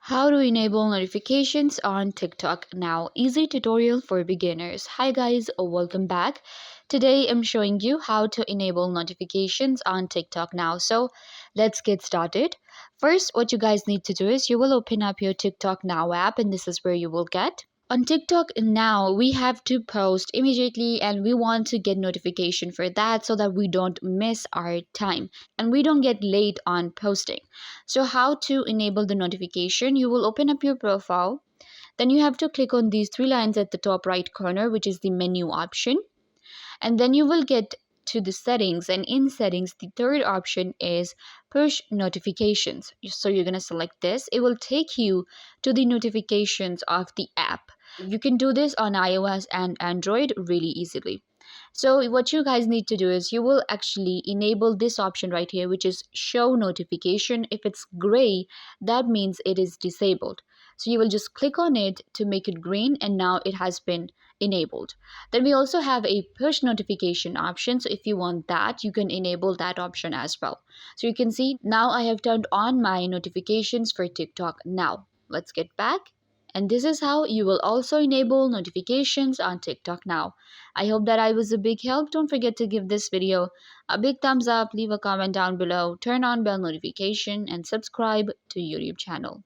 How to enable notifications on TikTok now. Easy tutorial for beginners. Hi guys, welcome back. Today I'm showing you how to enable notifications on TikTok now. So let's get started. First, what you guys need to do is you will open up your TikTok Now app, and this is where you will get on TikTok now. We have to post immediately, and we want to get notification for that so that we don't miss our time and we don't get late on posting. So how to enable the notification? You will open up your profile, then you have to click on these three lines at the top right corner, which is the menu option, and then you will get to the settings, and in settings the third option is push notifications. So you're going to select this. It will take you to the notifications of the app. You can do this on iOS and Android really easily. So what you guys need to do is you will actually enable this option right here, which is show notification. If it's gray, that means it is disabled. So you will just click on it to make it green, and now it has been enabled. Then we also have a push notification option. So if you want that, you can enable that option as well. So you can see now I have turned on my notifications for TikTok now. Let's get back. And this is how you will also enable notifications on TikTok now. I hope that I was a big help. Don't forget to give this video a big thumbs up, leave a comment down below, turn on bell notification, and subscribe to YouTube channel.